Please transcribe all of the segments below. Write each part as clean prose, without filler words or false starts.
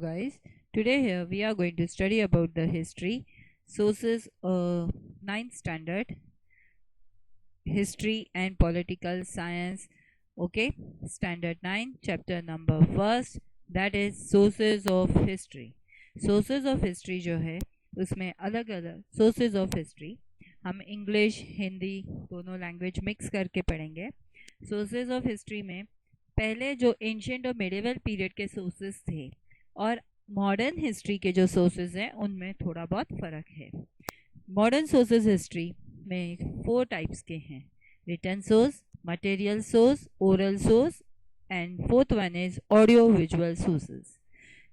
guys, today here we are going to study about the history sources, 9th standard history and political science. Okay, standard 9 chapter number first, that is sources of history. Sources of history जो है उसमें अलग अलग sources of history हम English Hindi दोनों language mix करके पढ़ेंगे. Sources of history में पहले जो एंशियंट और मिडिवल पीरियड के सोर्सेज थे और मॉडर्न हिस्ट्री के जो सोर्सेज हैं उनमें थोड़ा बहुत फ़र्क है. मॉडर्न सोर्सेज हिस्ट्री में 4 टाइप्स के हैं: written source, material source, oral source and fourth one is audio visual sources.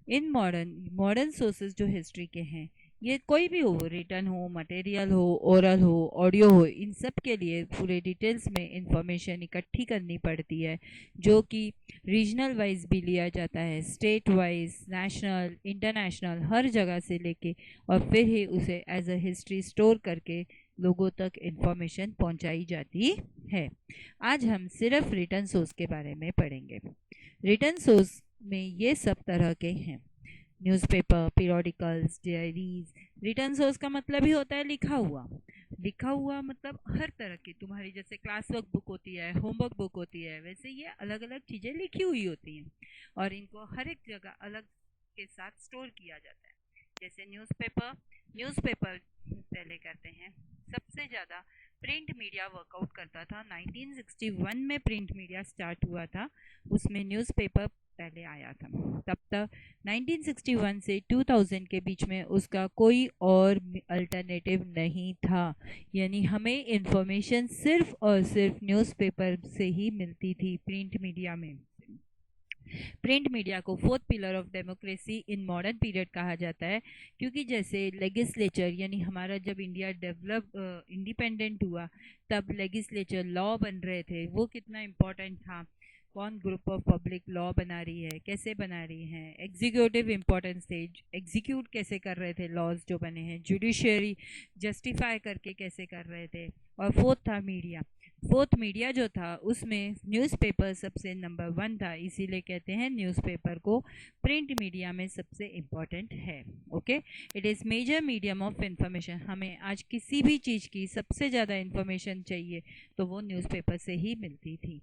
In modern sources जो हिस्ट्री के हैं ये कोई भी हो, रिटन हो, मटेरियल हो, ओरल हो, ऑडियो हो, इन सब के लिए पूरे डिटेल्स में इंफॉर्मेशन इकट्ठी करनी पड़ती है जो कि रीजनल वाइज भी लिया जाता है, स्टेट वाइज, नेशनल, इंटरनेशनल, हर जगह से लेके और फिर ही उसे एज अ हिस्ट्री स्टोर करके लोगों तक इंफॉर्मेशन पहुंचाई जाती है. आज हम सिर्फ रिटन सोर्स के बारे में पढ़ेंगे. रिटन सोर्स में ये सब तरह के हैं: newspaper, periodicals, diaries. Written source का मतलब ही होता है लिखा हुआ. लिखा हुआ मतलब हर तरह की, तुम्हारी जैसे क्लास वर्क बुक होती है, होमवर्क बुक होती है, वैसे ये अलग अलग चीज़ें लिखी हुई होती हैं और इनको हर एक जगह अलग के साथ स्टोर किया जाता है. जैसे न्यूज़पेपर पहले करते हैं. सबसे ज़्यादा प्रिंट मीडिया वर्कआउट करता था. 1961 में प्रिंट मीडिया स्टार्ट हुआ था, उसमें न्यूज़पेपर पहले आया था. तब तक 1961 से 2000 के बीच में उसका कोई और अल्टरनेटिव नहीं था. यानी हमें इंफॉर्मेशन सिर्फ और सिर्फ न्यूज़पेपर से ही मिलती थी प्रिंट मीडिया में. प्रिंट मीडिया को fourth pillar of democracy in modern period कहा जाता है क्योंकि जैसे लेजिस्लेचर, यानी हमारा जब इंडिया इंडिपेंडेंट हुआ तब लेजिस्लेचर लॉ बन रहे थे, वो कितना इम्पोर्टेंट था. कौन ग्रुप ऑफ पब्लिक लॉ बना रही है, कैसे बना रही है, एग्जीक्यूटिव इम्पोर्टेंस थे, एग्जीक्यूट कैसे कर रहे थे लॉज जो बने हैं, जुडिशरी जस्टिफाई करके कैसे कर रहे थे. और फोर्थ था मीडिया. फोर्थ मीडिया जो था उसमें न्यूज़पेपर सबसे नंबर 1 था, इसीलिए कहते हैं न्यूज़पेपर को प्रिंट मीडिया में सबसे इम्पॉर्टेंट है. Okay, it is major medium of information. हमें आज किसी भी चीज़ की सबसे ज़्यादा इंफॉर्मेशन चाहिए तो वो न्यूज़पेपर से ही मिलती थी.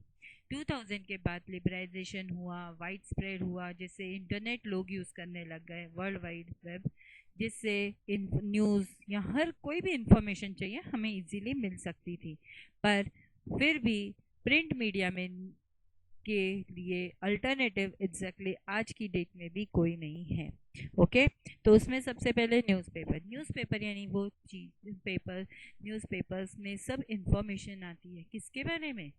2000 के बाद लिबरलाइजेशन हुआ, वाइड स्प्रेड हुआ, जिससे इंटरनेट लोग यूज़ करने लग गए, वर्ल्ड वाइड वेब, जिससे न्यूज़ या हर कोई भी इंफॉर्मेशन चाहिए हमें इजीली मिल सकती थी. पर फिर भी प्रिंट मीडिया में के लिए अल्टरनेटिव एग्जैक्टली आज की डेट में भी कोई नहीं है. ओके, तो उसमें सबसे पहले न्यूज़पेपर यानी वो चीज न्यूज़पेपर्स में सब इंफॉर्मेशन आती है किसके बारे में?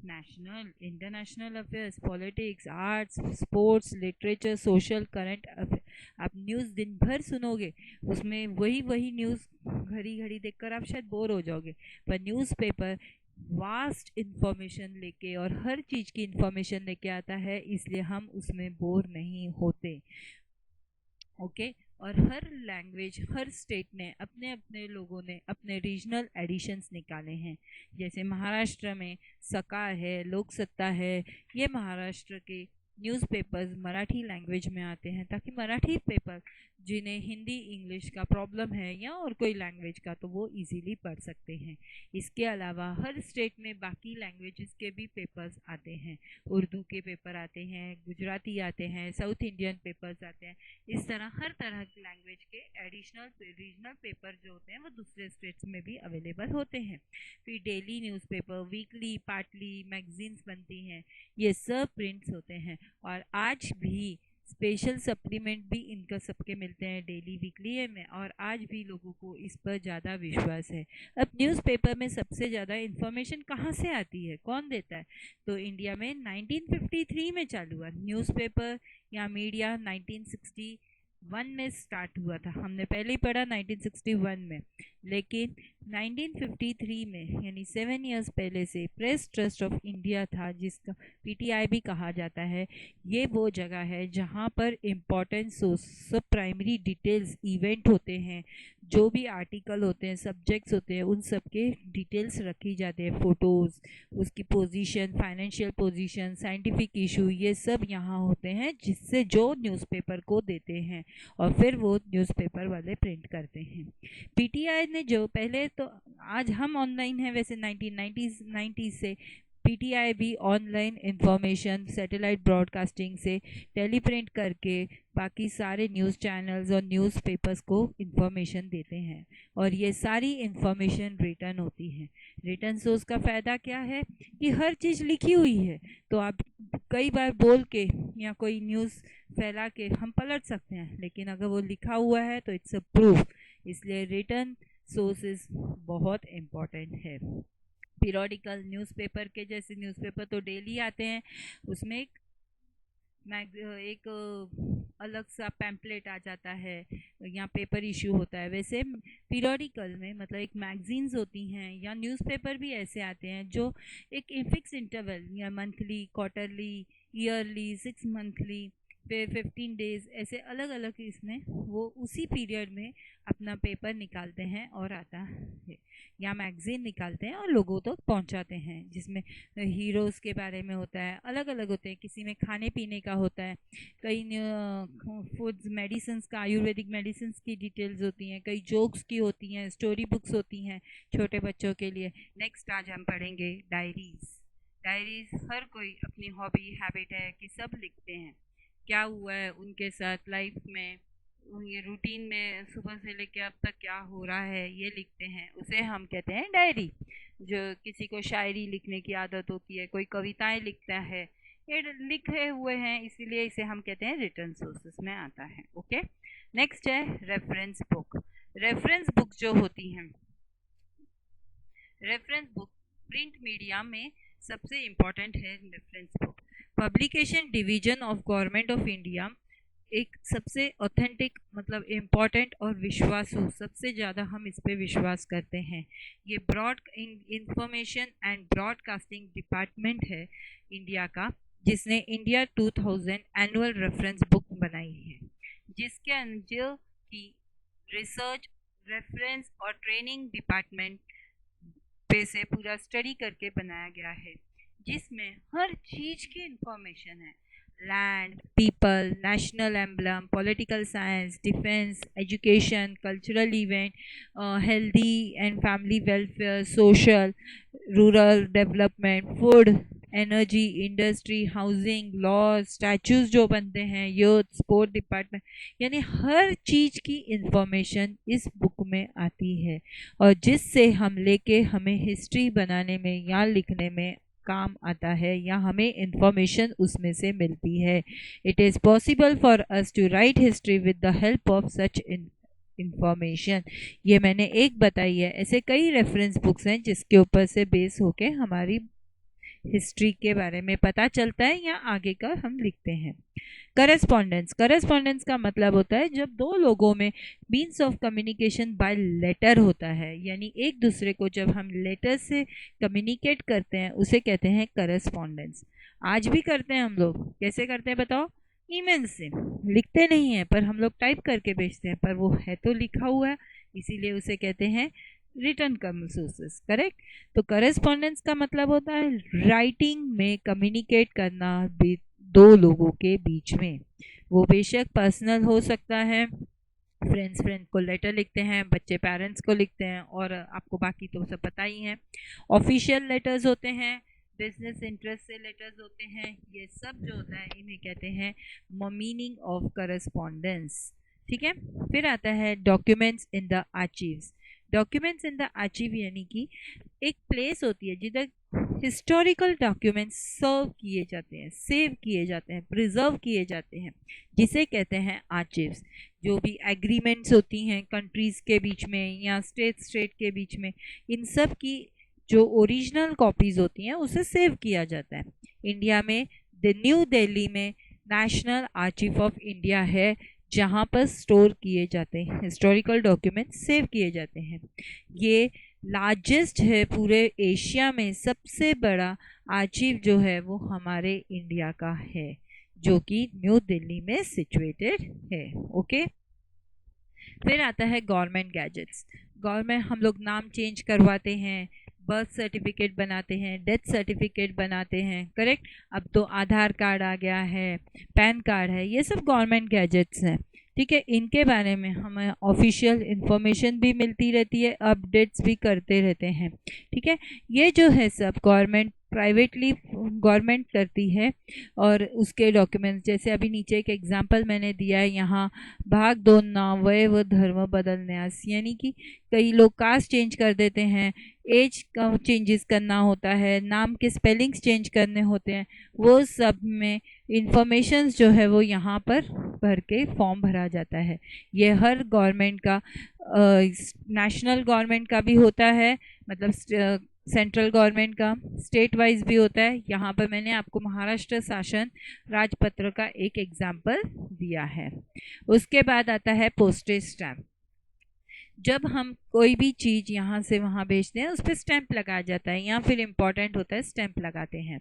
National, international affairs, politics, arts, sports, literature, social, current affair. आप न्यूज़ दिन भर सुनोगे, उसमें वही न्यूज़ घड़ी घड़ी देखकर आप शायद बोर हो जाओगे. पर न्यूज़पेपर वास्ट इंफॉर्मेशन लेके और हर चीज़ की इंफॉर्मेशन लेके आता है, इसलिए हम उसमें बोर नहीं होते. ओके, और हर लैंग्वेज, हर स्टेट ने अपने अपने लोगों ने अपने रीजनल एडिशंस निकाले हैं. जैसे महाराष्ट्र में सकाळ है, लोकसत्ता है, ये महाराष्ट्र के न्यूज़पेपर्स मराठी लैंग्वेज में आते हैं ताकि मराठी पेपर जिन्हें हिंदी इंग्लिश का प्रॉब्लम है या और कोई लैंग्वेज का तो वो इजीली पढ़ सकते हैं. इसके अलावा हर स्टेट में बाकी लैंग्वेजेस के भी पेपर्स आते हैं. उर्दू के पेपर आते हैं, गुजराती आते हैं, साउथ इंडियन पेपर्स आते हैं. इस तरह की लैंग्वेज के एडिशनल रीजनल पेपर जो होते हैं वो दूसरे स्टेट्स में भी अवेलेबल होते हैं. फिर daily newspaper, weekly, partly magazines बनती हैं, ये सब प्रिंट्स होते हैं. और आज भी स्पेशल सप्लीमेंट भी इनका सबके मिलते हैं डेली, वीकली में, और आज भी लोगों को इस पर ज़्यादा विश्वास है. अब न्यूज़पेपर में सबसे ज़्यादा इन्फॉर्मेशन कहाँ से आती है, कौन देता है? तो इंडिया में 1953 में चालू हुआ न्यूज़पेपर या मीडिया. 1961 में स्टार्ट हुआ था, हमने पहले ही पढ़ा 1961 में. लेकिन 1953 में यानी 7 इयर्स पहले से प्रेस ट्रस्ट ऑफ इंडिया था, जिसका पीटीआई भी कहा जाता है। ये वो जगह है जहाँ पर इम्पोर्टेंट सब प्राइमरी डिटेल्स इवेंट होते हैं, जो भी आर्टिकल होते हैं, सब्जेक्ट्स होते हैं, उन सब के डिटेल्स रखी जाती है, फ़ोटोज़, उसकी position, financial position, scientific issue, ये सब यहाँ होते हैं, जिससे जो न्यूज़पेपर को देते हैं और फिर वो न्यूज़पेपर वाले प्रिंट करते हैं। पीटीआई ने जो पहले तो, आज हम ऑनलाइन हैं वैसे 1990 से, पीटीआई भी ऑनलाइन इंफॉर्मेशन सैटेलाइट ब्रॉडकास्टिंग से टेलीप्रिंट करके बाकी सारे न्यूज़ चैनल्स और न्यूज़पेपर्स को इंफॉर्मेशन देते हैं, और ये सारी इंफॉर्मेशन रिटर्न होती है। रिटर्न सोर्स का फ़ायदा क्या है कि हर चीज़ लिखी हुई है, तो आप कई बार बोल के या कोई न्यूज़ फैला के हम पलट सकते हैं, लेकिन अगर वो लिखा हुआ है तो इट्स अ प्रूफ। इसलिए रिटर्न सोर्सेज बहुत इम्पॉर्टेंट है। पीरियोडिकल न्यूज़पेपर के जैसे न्यूज़पेपर तो डेली आते हैं, उसमें एक अलग सा पैम्पलेट आ जाता है या पेपर इशू होता है। वैसे पीरियोडिकल में मतलब एक मैगजीन्स होती हैं या न्यूज़पेपर भी ऐसे आते हैं जो एक फिक्स इंटरवल या मंथली, क्वार्टरली, ईयरली, 6 मंथली, फिर 15 डेज, ऐसे अलग अलग इसमें वो उसी पीरियड में अपना पेपर निकालते हैं और आता है, या मैगज़ीन निकालते हैं और लोगों तक पहुंचाते हैं, जिसमें हीरोज़ के बारे में होता है, अलग अलग होते हैं, किसी में खाने पीने का होता है, कई फूड्स, मेडिसिन्स का, आयुर्वेदिक मेडिसिन्स की डिटेल्स होती हैं, कई जोक्स की होती हैं, स्टोरी बुक्स होती हैं छोटे बच्चों के लिए। नेक्स्ट आज हम पढ़ेंगे डायरीज़। डायरीज़ हर कोई अपनी हॉबी, हैबिट है कि सब लिखते हैं क्या हुआ है उनके साथ लाइफ में, ये रूटीन में सुबह से लेकर अब तक क्या हो रहा है ये लिखते हैं, उसे हम कहते हैं डायरी। जो किसी को शायरी लिखने की आदत होती है, कोई कविताएं लिखता है, ये लिखे हुए हैं, इसीलिए इसे हम कहते हैं रिटर्न सोर्सेस में आता है। ओके, नेक्स्ट है रेफरेंस बुक। रेफरेंस बुक जो होती हैं, रेफरेंस बुक प्रिंट मीडिया में सबसे इम्पॉर्टेंट है। Reference book publication division of government of India एक सबसे ऑथेंटिक मतलब इम्पॉर्टेंट और विश्वासु, सबसे ज़्यादा हम इस पे विश्वास करते हैं। ये broad information and broadcasting department है इंडिया का, जिसने इंडिया 2000 एनुअल रेफरेंस बुक बनाई है, जिसके अंदर की रिसर्च, रेफरेंस और ट्रेनिंग डिपार्टमेंट पे से पूरा स्टडी करके बनाया गया है, जिसमें हर चीज़ की इंफॉर्मेशन है। Land, people, national emblem, political science, defence, education, cultural event, healthy and family welfare, social, rural development, food, energy, industry, housing, law, statues जो बनते हैं, यूथ, स्पोर्ट डिपार्टमेंट, यानी हर चीज़ की इंफॉर्मेशन इस बुक में आती है, और जिससे हम लेके हमें हिस्ट्री बनाने में या लिखने में काम आता है, या हमें इंफॉर्मेशन उसमें से मिलती है। It is possible for us to write history with the help of such information. ये मैंने एक बताई है, ऐसे कई रेफरेंस बुक्स हैं जिसके ऊपर से बेस होके हमारी हिस्ट्री के बारे में पता चलता है या आगे का हम लिखते हैं। करस्पॉन्डेंस, करस्पॉन्डेंस का मतलब होता है जब दो लोगों में means of communication by letter होता है, यानी एक दूसरे को जब हम लेटर से कम्युनिकेट करते हैं उसे कहते हैं करस्पॉन्डेंस। आज भी करते हैं हम लोग, कैसे करते हैं बताओ? ईमेल से, लिखते नहीं हैं पर हम लोग टाइप करके भेजते हैं, पर वो है तो लिखा हुआ है, इसीलिए उसे कहते हैं रिटर्न सोर्सेस। करेक्ट। तो करस्पॉन्डेंस का मतलब होता है राइटिंग में कम्युनिकेट करना दो लोगों के बीच में। वो बेशक पर्सनल हो सकता है, फ्रेंड्स को लेटर लिखते हैं, बच्चे पेरेंट्स को लिखते हैं, और आपको बाकी तो सब पता ही है। ऑफिशियल लेटर्स होते हैं, बिजनेस इंटरेस्ट से लेटर्स होते हैं, ये सब जो होता है इन्हें कहते हैं मीनिंग ऑफ करस्पॉन्डेंस। ठीक है। फिर आता है documents in the archives. Documents in the archive यानी कि एक प्लेस होती है जिधर हिस्टोरिकल डॉक्यूमेंट्स सर्व किए जाते हैं, सेव किए जाते हैं, प्रिजर्व किए जाते हैं, जिसे कहते हैं आर्चीव्स। जो भी एग्रीमेंट्स होती हैं कंट्रीज़ के बीच में या स्टेट के बीच में, इन सब की जो ओरिजिनल कॉपीज़ होती हैं उसे सेव किया जाता है। इंडिया में न्यू दिल्ली में नेशनल आर्चीव ऑफ इंडिया है, जहाँ पर स्टोर किए जाते हैं, हिस्टोरिकल डॉक्यूमेंट सेव किए जाते हैं। ये लार्जेस्ट है पूरे एशिया में, सबसे बड़ा आर्चीव जो है वो हमारे इंडिया का है, जो कि न्यू दिल्ली में सिचुएटेड है। ओके, फिर आता है गवर्नमेंट गैजेट्स। गवर्नमेंट, हम लोग नाम चेंज करवाते हैं, बर्थ सर्टिफिकेट बनाते हैं, डेथ सर्टिफिकेट बनाते हैं, करेक्ट। अब तो आधार कार्ड आ गया है, पैन कार्ड है, ये सब गवर्नमेंट गैजेट्स हैं, ठीक है। इनके बारे में हमें ऑफिशियल इंफॉर्मेशन भी मिलती रहती है, अपडेट्स भी करते रहते हैं, ठीक है। ये जो है सब गवर्नमेंट, प्राइवेटली गवर्नमेंट करती है, और उसके डॉक्यूमेंट्स, जैसे अभी नीचे एक एग्जांपल मैंने दिया है यहाँ, भाग 2 वय व धर्म बदलन्यास, यानी कि कई लोग कास्ट चेंज कर देते हैं, एज का चेंजेस करना होता है, नाम के स्पेलिंग्स चेंज करने होते हैं, वो सब में इंफॉर्मेशंस जो है वो यहाँ पर भर के फॉर्म भरा जाता है। ये हर गवर्नमेंट का, नेशनल गवर्नमेंट का भी होता है, मतलब सेंट्रल गवर्नमेंट का, स्टेट वाइज भी होता है। यहाँ पर मैंने आपको महाराष्ट्र शासन राजपत्र का एक एग्जाम्पल दिया है। उसके बाद आता है पोस्टेज स्टैम्प। जब हम कोई भी चीज़ यहाँ से वहाँ भेजते हैं, उस पर स्टैंप लगाया जाता है, या फिर इम्पॉर्टेंट होता है स्टैंप लगाते हैं।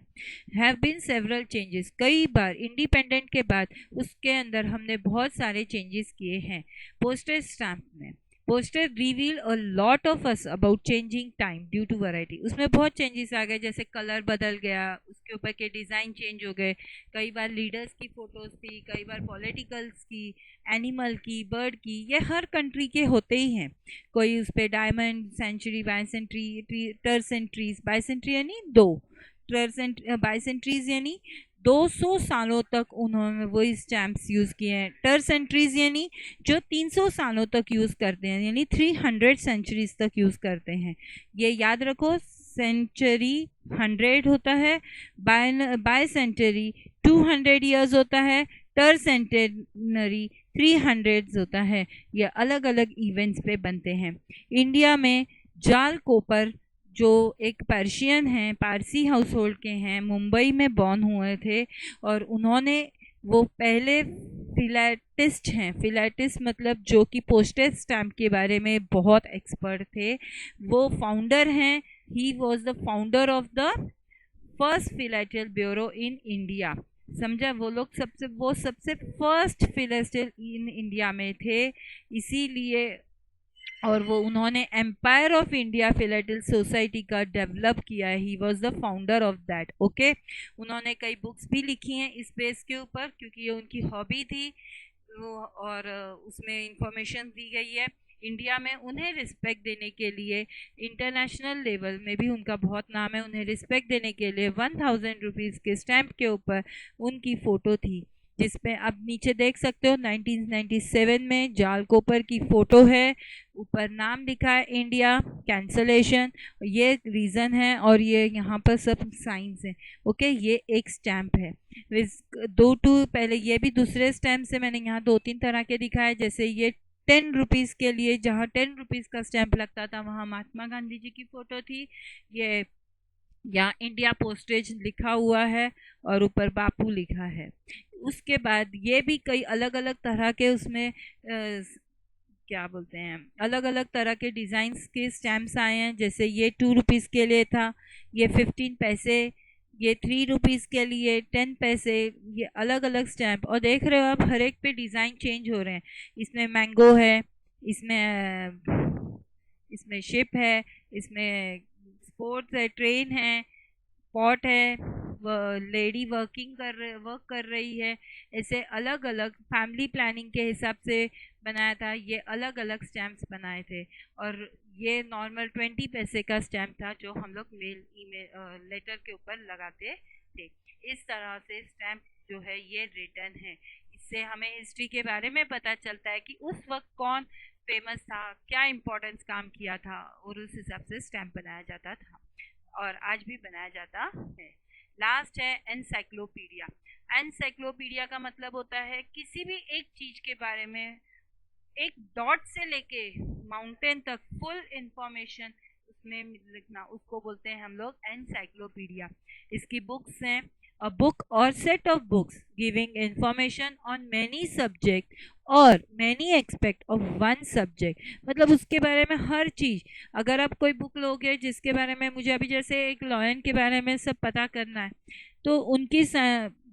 हैव बीन सेवरल चेंजेस, कई बार इंडिपेंडेंट के बाद उसके अंदर हमने बहुत सारे चेंजेस किए हैं पोस्टेज स्टैंप में। Poster reveal a lot of us about changing time due to variety. उसमें बहुत चेंजेस आ गए, जैसे कलर बदल गया, उसके ऊपर के डिज़ाइन चेंज हो गए, कई बार लीडर्स की फ़ोटोज़ थी, कई बार पॉलिटिकल्स की, एनिमल की, बर्ड की, ये हर कंट्री के होते ही हैं। कोई उस पर डायमंड सेंचुरी, बाइसेंट्री, टर्सेंट्रीज, बाइसेंट्री यानी 2, बाइसेंट्रीज यानी 200 सालों तक उन्होंने वही स्टैम्प्स यूज़ किए हैं। टर्सेंट्रीज यानी जो 300 सालों तक यूज़ करते हैं, यानी 300 सेंचुरीज तक यूज़ करते हैं। ये याद रखो, सेंचुरी 100 होता है, बाय सेंचुरी 200 ईयर्स होता है, टर सेंटेनरी 300 होता है। ये अलग अलग इवेंट्स पे बनते हैं। इंडिया में जाल कोपर जो एक पर्शियन हैं, पारसी हाउस होल्ड के हैं, मुंबई में बॉर्न हुए थे, और उन्होंने, वो पहले फिलैटिस्ट हैं। फिलैटिस्ट मतलब जो कि पोस्टेज स्टैम्प के बारे में बहुत एक्सपर्ट थे, वो फाउंडर हैं। He was the founder of the first philatelic bureau in India. समझा, वो सबसे फर्स्ट फिलैटल इन इंडिया में थे, इसीलिए, और वो उन्होंने एम्पायर ऑफ इंडिया फिलैटल सोसाइटी का डेवलप किया है। ही was the founder of that. Okay, उन्होंने कई बुक्स भी लिखी हैं इस बेस के ऊपर, क्योंकि ये उनकी हॉबी थी वो, और उसमें इंफॉर्मेशन दी गई है। इंडिया में उन्हें रिस्पेक्ट देने के लिए, इंटरनेशनल लेवल में भी उनका बहुत नाम है, उन्हें रिस्पेक्ट देने के लिए 1000 रुपीज़ के स्टैम्प के ऊपर उनकी फ़ोटो थी, जिसपे आप नीचे देख सकते हो 1997 में जाल कोपर की फ़ोटो है, ऊपर नाम लिखा है इंडिया, कैंसलेशन, ये रीज़न है, और ये यहाँ पर सब साइंस हैं। ओके, ये एक स्टैम्प है। पहले ये भी दूसरे स्टैम्प से मैंने यहाँ 2-3 तरह के दिखाए, जैसे ये 10 रुपीज़ के लिए, जहाँ 10 रुपीज़ का स्टैम्प लगता था, वहाँ महात्मा गांधी जी की फ़ोटो थी। ये यहाँ इंडिया पोस्टेज लिखा हुआ है और ऊपर बापू लिखा है। उसके बाद ये भी कई अलग अलग तरह के उसमें क्या बोलते हैं, अलग अलग तरह के डिज़ाइंस के स्टैम्प्स आए हैं, जैसे ये 2 रुपीज़ के लिए था, ये 15 पैसे, ये 3 रुपीज़ के लिए 10 पैसे, ये अलग अलग स्टैम्प। और देख रहे हो आप, हर एक पे डिज़ाइन चेंज हो रहे हैं। इसमें मैंगो है, इसमें शिप है, इसमें स्पोर्ट्स है, ट्रेन है, पॉट है, लेडी वर्क कर रही है। ऐसे अलग अलग फैमिली प्लानिंग के हिसाब से बनाया था, ये अलग अलग स्टैम्प्स बनाए थे। और ये नॉर्मल 20 पैसे का स्टैम्प था, जो हम लोग ईमेल लेटर के ऊपर लगाते थे। इस तरह से स्टैम्प जो है ये रिटर्न है। इससे हमें हिस्ट्री के बारे में पता चलता है कि उस वक्त कौन फेमस था, क्या इम्पोर्टेंस काम किया था, और उस हिसाब से स्टैम्प बनाया जाता था, और आज भी बनाया जाता है। लास्ट है एनसाइक्लोपीडिया। एनसाइक्लोपीडिया का मतलब होता है किसी भी एक चीज़ के बारे में, एक डॉट से लेके माउंटेन तक फुल इंफॉर्मेशन उसमें लिखना, उसको बोलते हैं हम लोग एनसाइक्लोपीडिया। इसकी बुक्स हैं, a book or set of books giving information on many subject और many aspect of one subject। मतलब उसके बारे में हर चीज़, अगर आप कोई बुक लोगे जिसके बारे में मुझे अभी जैसे एक लॉयन के बारे में सब पता करना है, तो उनकी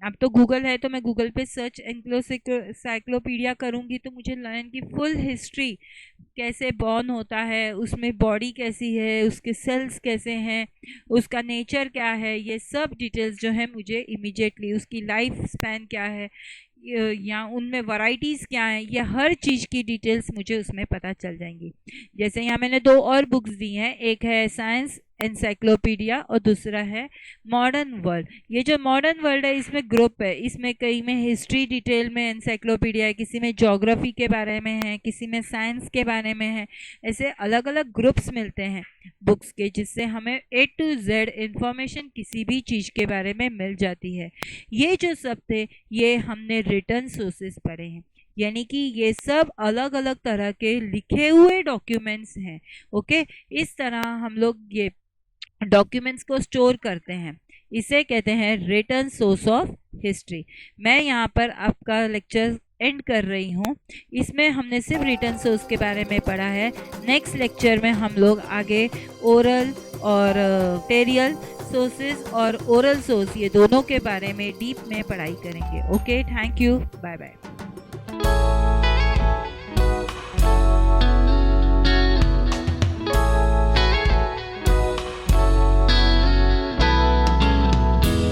अब तो गूगल है, तो मैं गूगल पे सर्च एनसाइक्लोपीडिया करूँगी तो मुझे लॉयन की फुल हिस्ट्री, कैसे बॉर्न होता है, उसमें बॉडी कैसी है, उसके सेल्स कैसे हैं, उसका नेचर क्या है, ये सब डिटेल्स जो है मुझे इमीडिएटली, उसकी लाइफ स्पैन क्या है या उनमें वैरायटीज़ क्या हैं, ये हर चीज़ की डिटेल्स मुझे उसमें पता चल जाएंगी। जैसे यहाँ मैंने 2 और बुक्स दी हैं, एक है साइंस एनसाइक्लोपीडिया और दूसरा है मॉडर्न वर्ल्ड। ये जो मॉडर्न वर्ल्ड है इसमें ग्रुप है, इसमें कई में हिस्ट्री डिटेल में एनसाइक्लोपीडिया है, किसी में ज्योग्राफी के बारे में है, किसी में साइंस के बारे में है, ऐसे अलग अलग ग्रुप्स मिलते हैं बुक्स के, जिससे हमें A to Z इंफॉर्मेशन किसी भी चीज़ के बारे में मिल जाती है। ये जो सब थे ये हमने रिटर्न सोर्सेज पढ़े हैं, यानी कि ये सब अलग अलग तरह के लिखे हुए डॉक्यूमेंट्स हैं। ओके, इस तरह हम लोग ये डॉक्यूमेंट्स को स्टोर करते हैं, इसे कहते हैं रिटर्न सोर्स ऑफ हिस्ट्री। मैं यहाँ पर आपका लेक्चर एंड कर रही हूँ। इसमें हमने सिर्फ रिटर्न सोर्स के बारे में पढ़ा है। नेक्स्ट लेक्चर में हम लोग आगे ओरल और टेरियल सोर्सेज और ओरल सोर्स, ये दोनों के बारे में डीप में पढ़ाई करेंगे। Okay, thank you, bye bye.